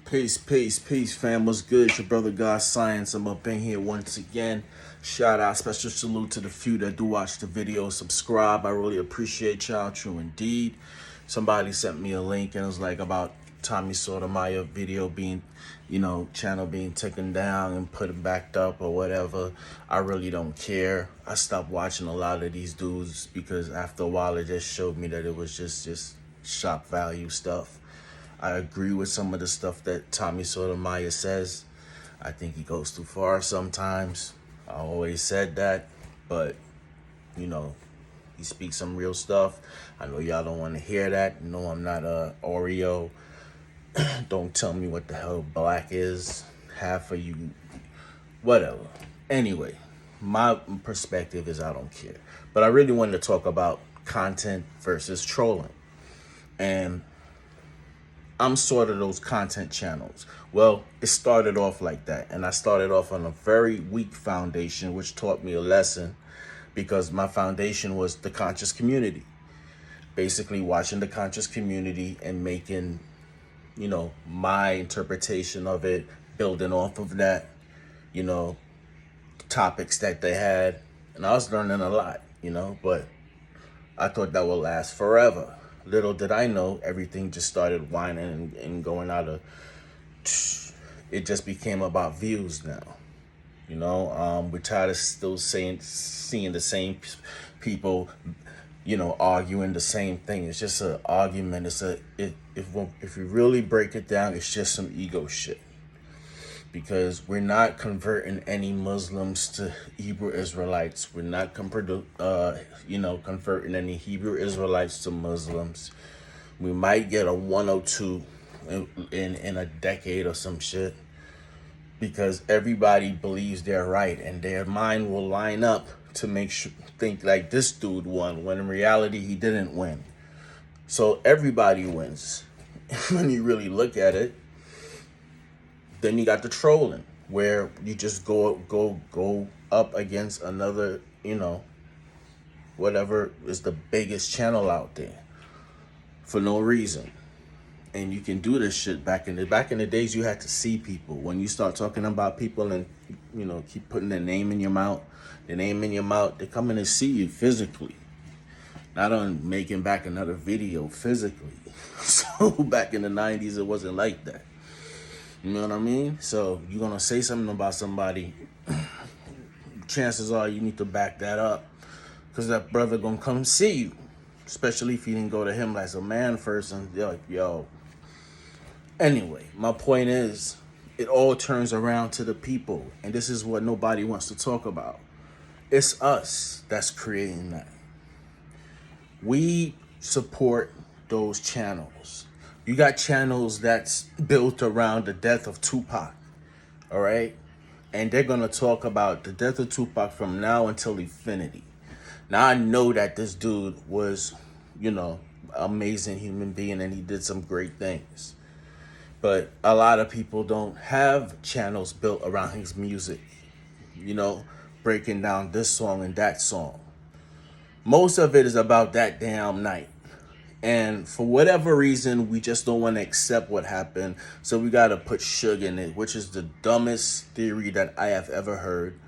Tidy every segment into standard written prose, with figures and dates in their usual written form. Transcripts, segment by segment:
Peace, fam. What's good? It's your brother God Science. I'm up in here once again. Shout out, special salute to the few that do watch the video. Subscribe. I really appreciate y'all. True indeed. Somebody sent me a link and it was like about Tommy Sotomayor video being, channel being taken down and put back up or whatever. I really don't care. I stopped watching a lot of these dudes because after a while it just showed me that it was just shock value stuff. I agree with some of the stuff that Tommy Sotomayor says. I think he goes too far sometimes. I always said that, but he speaks some real stuff. I know y'all don't want to hear that. No, I'm not a Oreo. Don't tell me what the hell black is. Half of you, whatever. Anyway, my perspective is I don't care. But I really wanted to talk about content versus trolling. And I'm sort of those content channels. Well, it started off like that. And I started off on a very weak foundation, which taught me a lesson because my foundation was the conscious community. Basically watching the conscious community and making, my interpretation of it, building off of that, topics that they had. And I was learning a lot, but I thought that would last forever. Little did I know, everything just started whining and going out of. It just became about views now. We're tired of still seeing the same people, arguing the same thing. It's just an argument. If you really break it down, it's just some ego shit. Because we're not converting any Muslims to Hebrew Israelites. We're not converting any Hebrew Israelites to Muslims. We might get a 102 in a decade or some shit. Because everybody believes they're right and their mind will line up to think like this dude won, when in reality he didn't win. So everybody wins when you really look at it. Then you got the trolling, where you just go up against another, whatever is the biggest channel out there for no reason. And you can do this shit back in the days. You had to see people. When you start talking about people and keep putting their name in your mouth, they're coming to see you physically. Not on making back another video physically. So back in the 90s, it wasn't like that. You know what I mean? So you're going to say something about somebody, chances are you need to back that up because that brother going to come see you, especially if you didn't go to him as a man first and they're like, yo. Anyway, my point is it all turns around to the people, and this is what nobody wants to talk about. It's us that's creating that. We support those channels. You got channels that's built around the death of Tupac, all right? And they're going to talk about the death of Tupac from now until infinity. Now, I know that this dude was, amazing human being and he did some great things. But a lot of people don't have channels built around his music, breaking down this song and that song. Most of it is about that damn night. And for whatever reason, we just don't want to accept what happened. So we got to put Suge in it, which is the dumbest theory that I have ever heard.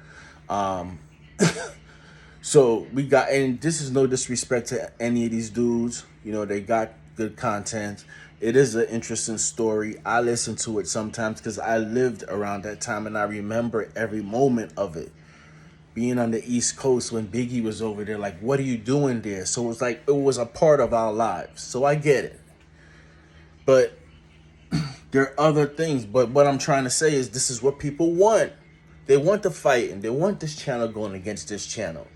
So we got, and this is no disrespect to any of these dudes. They got good content. It is an interesting story. I listen to it sometimes because I lived around that time and I remember every moment of it. Being on the East Coast when Biggie was over there, like, what are you doing there? So it's like it was a part of our lives. So I get it. But there are other things. But what I'm trying to say is this is what people want. They want the fight and they want this channel going against this channel.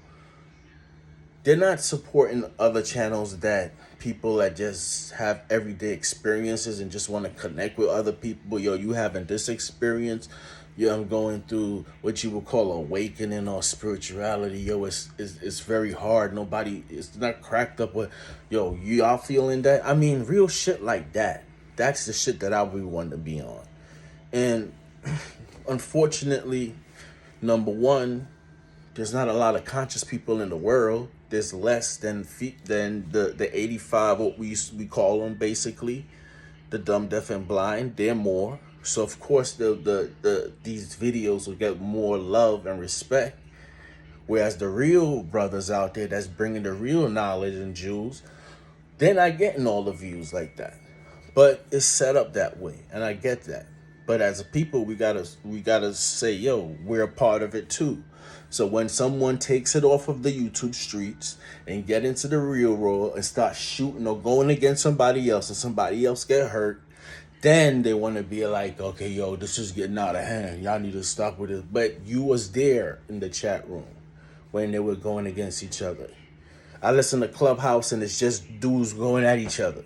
They're not supporting other channels that people that just have everyday experiences and just want to connect with other people. Yo, you having this experience. Yo, I'm going through what you would call awakening or spirituality. Yo, it's very hard. It's not cracked up with, yo, y'all feeling that? I mean, real shit like that. That's the shit that I would want to be on. And unfortunately, number one, there's not a lot of conscious people in the world. There's less than the 85, what we call them, basically. The dumb, deaf, and blind. They're more. So of course these videos will get more love and respect. Whereas the real brothers out there that's bringing the real knowledge and jewels, they're not getting all the views like that. But it's set up that way, and I get that. But as a people, we gotta say, yo, we're a part of it too. So when someone takes it off of the YouTube streets and get into the real world and start shooting or going against somebody else and somebody else get hurt, then they want to be like, okay, yo, this is getting out of hand. Y'all need to stop with it. But you was there in the chat room when they were going against each other. I listen to Clubhouse and it's just dudes going at each other.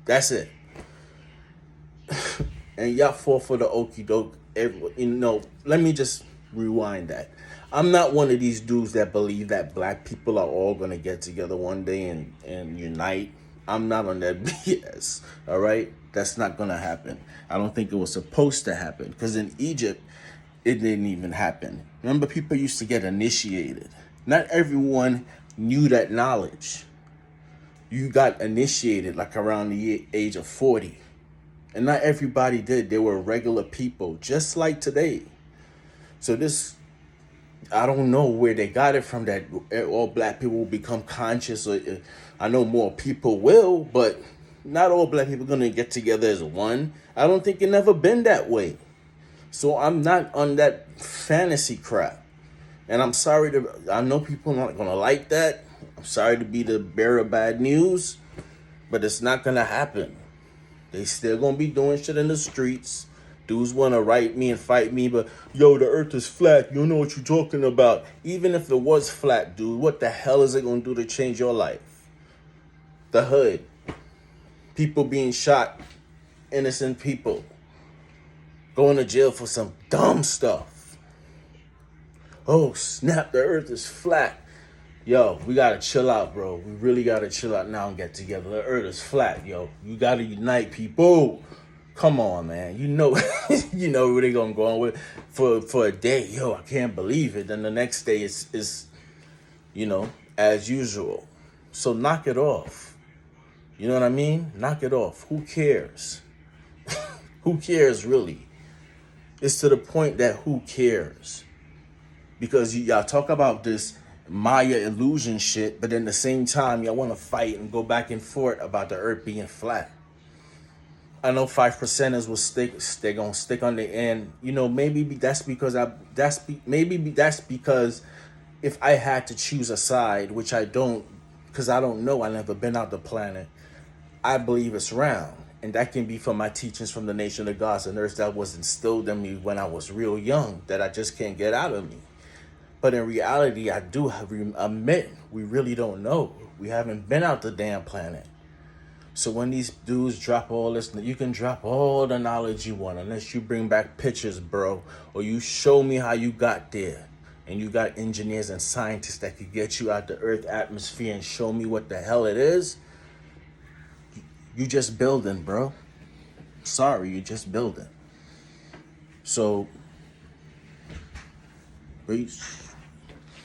That's it. And y'all fall for the okie doke. Let me just rewind that. I'm not one of these dudes that believe that black people are all gonna get together one day and unite. I'm not on that BS. All right, that's not gonna happen. I don't think it was supposed to happen because in Egypt, it didn't even happen. Remember, people used to get initiated. Not everyone knew that knowledge. You got initiated like around the age of 40. And not everybody did. They were regular people, just like today. So I don't know where they got it from that all black people will become conscious. I know more people will, but not all black people are going to get together as one. I don't think it never been that way. So I'm not on that fantasy crap. And I'm sorry I know people are not going to like that. I'm sorry to be the bearer of bad news, but it's not going to happen. They still gonna be doing shit in the streets. Dudes wanna write me and fight me, but yo, the earth is flat. You know what you're talking about. Even if it was flat, dude, what the hell is it gonna do to change your life? The hood. People being shot. Innocent people. Going to jail for some dumb stuff. Oh, snap, the earth is flat. Yo, we gotta chill out, bro. We really gotta chill out now and get together. The earth is flat, yo. You gotta unite, people. Come on, man. You know, you know where they gonna go on with for a day. Yo, I can't believe it. Then the next day is as usual. So knock it off. You know what I mean? Knock it off. Who cares? Who cares, really? It's to the point that who cares? Because y'all talk about this Maya illusion shit, but then at the same time, y'all want to fight and go back and forth about the earth being flat. I know 5%ers will stick. They're gonna stick on the end. Maybe that's because if I had to choose a side, which I don't, because I don't know. I never been out the planet. I believe it's round, and that can be from my teachings from the nation of gods and earth that was instilled in me when I was real young, that I just can't get out of me. But in reality, I do admit we really don't know. We haven't been out the damn planet. So when these dudes drop all this, you can drop all the knowledge you want, unless you bring back pictures, bro, or you show me how you got there. And you got engineers and scientists that could get you out the Earth atmosphere and show me what the hell it is. You just building, bro. Sorry, you just building. So, peace.